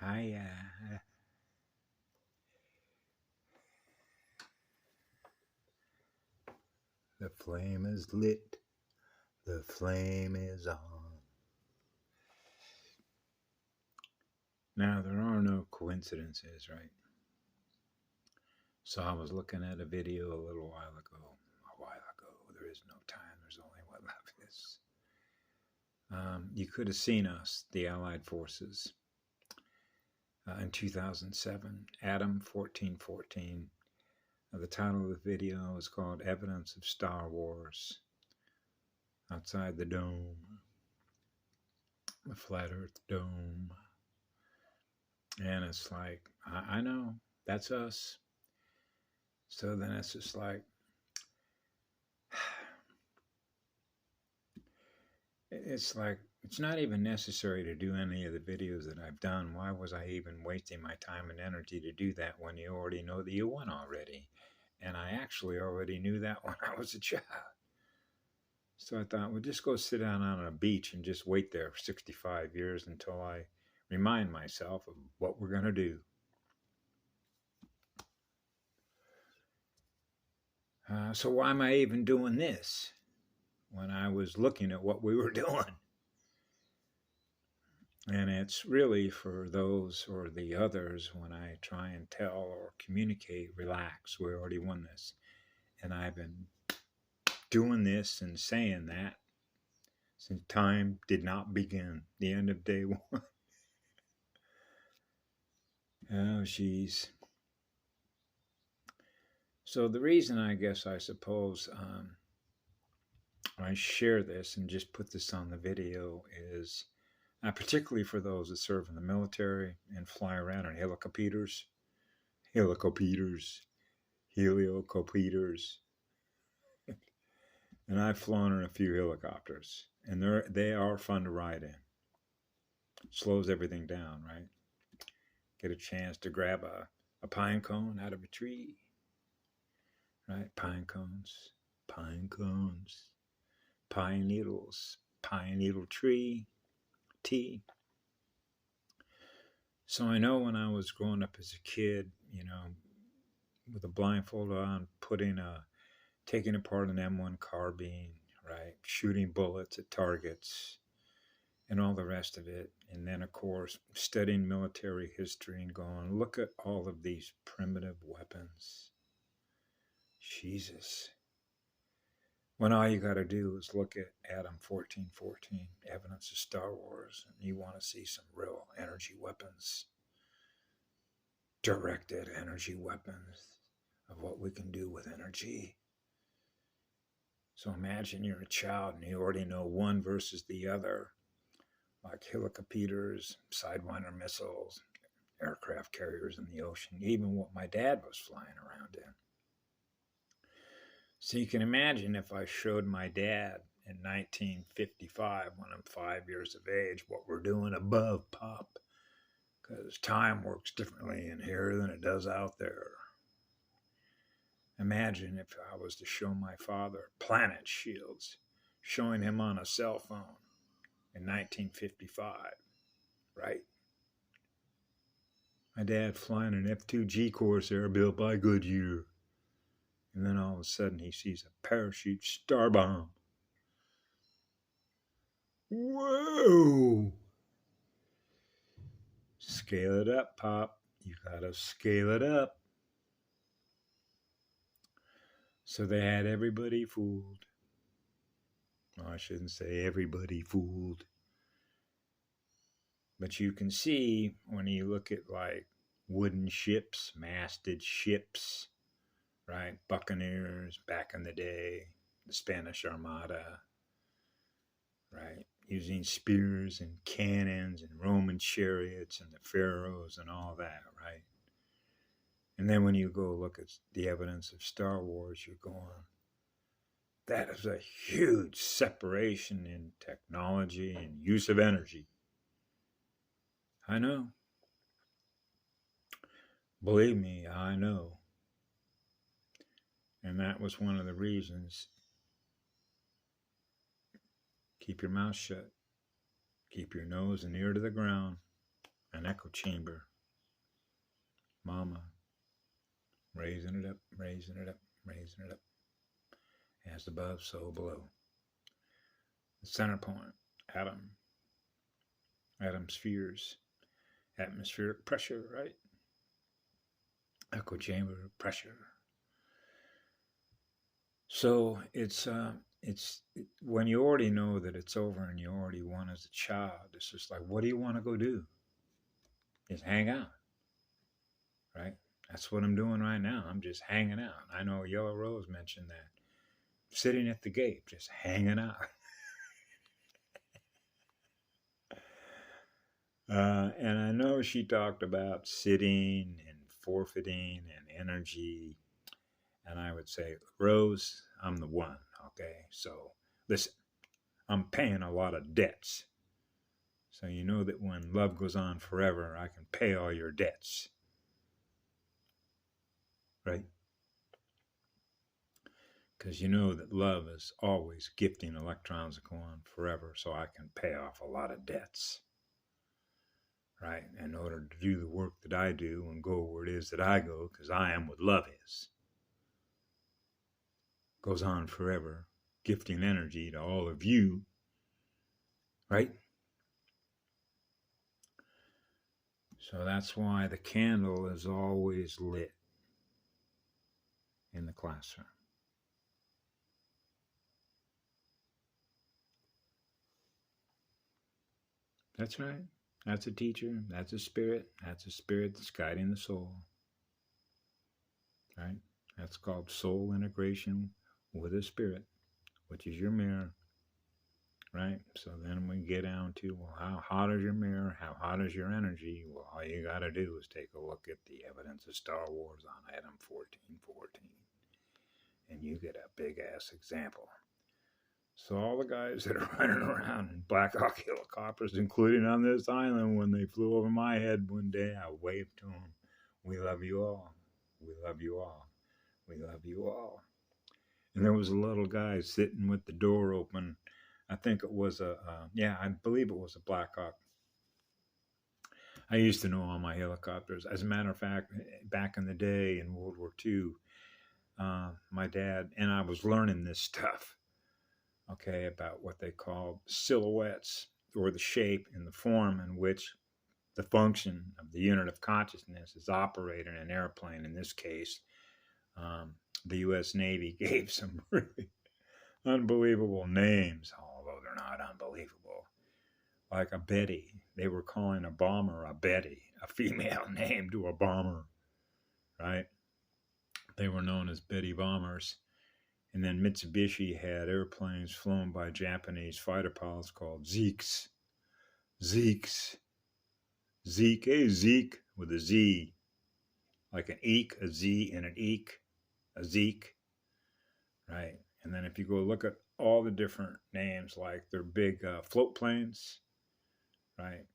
Hiya. The flame is lit. The flame is on. Now, there are no coincidences, right? So I was looking at a video a while ago. There is no time. There's only what love is. You could have seen us, the Allied forces, in 2007, Adam1414. The title of the video is called Evidence of Star Wars. Outside the dome, the flat earth dome. And it's like, I know, that's us. So then it's just like, it's not even necessary to do any of the videos that I've done. Why was I even wasting my time and energy to do that when you already know that you won already? And I actually already knew that when I was a child. So I thought, well, just go sit down on a beach and just wait there for 65 years until I remind myself of what we're going to do. So why am I even doing this when I was looking at what we were doing? And it's really for those or the others when I try and tell or communicate, relax, we already won this. And I've been doing this and saying that since time did not begin, the end of day one. Oh, jeez. So the reason I suppose I share this and just put this on the video is particularly for those that serve in the military and fly around in helicopters. And I've flown in a few helicopters, and they are fun to ride in. Slows everything down, right? Get a chance to grab a pine cone out of a tree, right? Pine cones, pine needles, pine needle tree, tea. So I know when I was growing up as a kid, with a blindfold on, taking apart an M1 carbine, right? Shooting bullets at targets and all the rest of it. And then, of course, studying military history and going, look at all of these primitive weapons. Jesus. When all you got to do is look at Adam1414, Evidence of Star Wars, and you want to see some real energy weapons, directed energy weapons of what we can do with energy. So imagine you're a child and you already know one versus the other, like helicopters, Sidewinder missiles, aircraft carriers in the ocean, even what my dad was flying around in. So you can imagine if I showed my dad in 1955, when I'm 5 years of age, what we're doing above Pop, because time works differently in here than it does out there. Imagine if I was to show my father planet shields, showing him on a cell phone in 1955, right? My dad flying an F-2G Corsair built by Goodyear. And then all of a sudden he sees a parachute star bomb. Whoa! Scale it up, Pop. You gotta scale it up. So they had everybody fooled. Well, I shouldn't say everybody fooled. But you can see when you look at like wooden ships, masted ships, right? Buccaneers back in the day, the Spanish Armada, right? Using spears and cannons and Roman chariots and the pharaohs and all that, right? And then when you go look at the evidence of Star Wars, you're going, that is a huge separation in technology and use of energy. I know. Believe me, I know. And that was one of the reasons. Keep your mouth shut. Keep your nose and ear to the ground. an echo chamber. Mama, raising it up, raising it up, raising it up. As above, so below. The center point, atom spheres, atmospheric pressure, right? Echo chamber pressure. So it's when you already know that it's over and you already won as a child, it's just like, what do you want to go do? Just hang out, right? That's what I'm doing right now. I'm just hanging out. I know Yellow Rose mentioned that. Sitting at the gate, just hanging out. And I know she talked about sitting and forfeiting and energy. And I would say, Rose, I'm the one, okay? So listen, I'm paying a lot of debts. So you know that when love goes on forever, I can pay all your debts. Right? Because you know that love is always gifting electrons that go on forever, so I can pay off a lot of debts. Right? In order to do the work that I do and go where it is that I go, because I am what love is. Goes on forever, gifting energy to all of you. Right? So that's why the candle is always lit in the classroom. That's right. That's a teacher. That's a spirit. That's a spirit that's guiding the soul. Right? That's called soul integration with a spirit, which is your mirror. Right? So then we get down to, well, how hot is your mirror? How hot is your energy? Well, all you got to do is take a look at the evidence of Star Wars on Adam1414. And you get a big ass example. So all the guys that are running around in Black Hawk helicopters, including on this island, when they flew over my head one day, I waved to them. We love you all. We love you all. We love you all. And there was a little guy sitting with the door open. I think it was I believe it was a Black Hawk. I used to know all my helicopters. As a matter of fact, back in the day in World War II, my dad and I was learning this stuff. Okay, about what they call silhouettes, or the shape and the form in which the function of the unit of consciousness is operating an airplane. In this case, the U.S. Navy gave some really unbelievable names, although they're not unbelievable. Like a Betty. They were calling a bomber a Betty, a female name to a bomber, right? They were known as Betty bombers. And then Mitsubishi had airplanes flown by Japanese fighter pilots called Thx. Thx. Zeke, hey, Zeke, with a Z. Like an eek, a Z, and an eek, a Zeke. Right? And then if you go look at all the different names, like they're big float planes, right?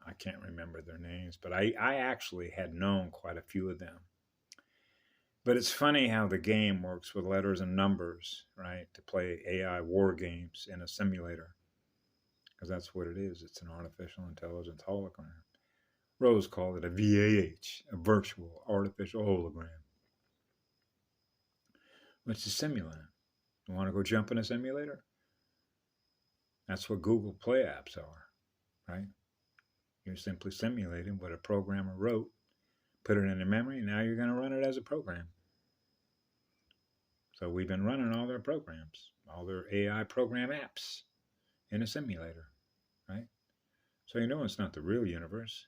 I can't remember their names, but I actually had known quite a few of them. But it's funny how the game works with letters and numbers, right? To play AI war games in a simulator. Because that's what it is. It's an artificial intelligence hologram. Rose called it a VAH, a virtual artificial hologram. It's a simulator. You want to go jump in a simulator? That's what Google Play apps are, right? You're simply simulating what a programmer wrote, put it in a memory, and now you're going to run it as a program. So we've been running all their programs, all their AI program apps in a simulator, right? So you know it's not the real universe,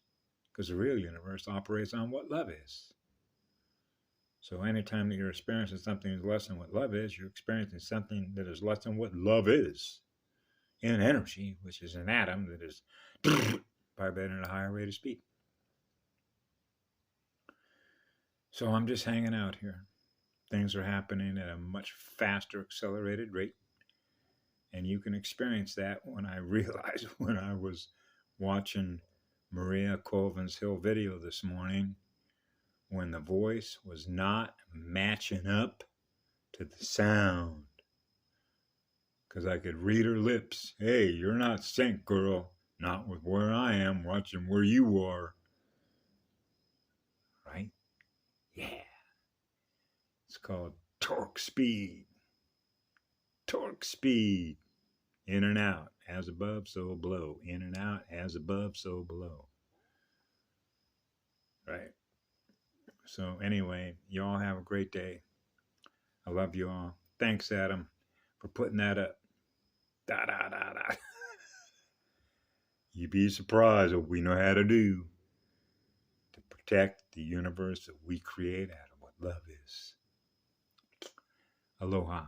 because the real universe operates on what love is. So anytime that you're experiencing something that's less than what love is, you're experiencing something that is less than what love is. In energy, which is an atom that is vibrating at a higher rate of speed. So I'm just hanging out here. Things are happening at a much faster, accelerated rate. And you can experience that when I realized when I was watching Maria Colvin's Hill video this morning, when the voice was not matching up to the sound. Because I could read her lips. Hey, you're not synced, girl. Not with where I am, watching where you are. Right? Yeah. It's called torque speed. Torque speed. In and out. As above, so below. In and out. As above, so below. Right? So anyway, you all have a great day. I love you all. Thanks, Adam, for putting that up. Da da da da. You'd be surprised what we know how to do to protect the universe that we create out of what love is. Aloha.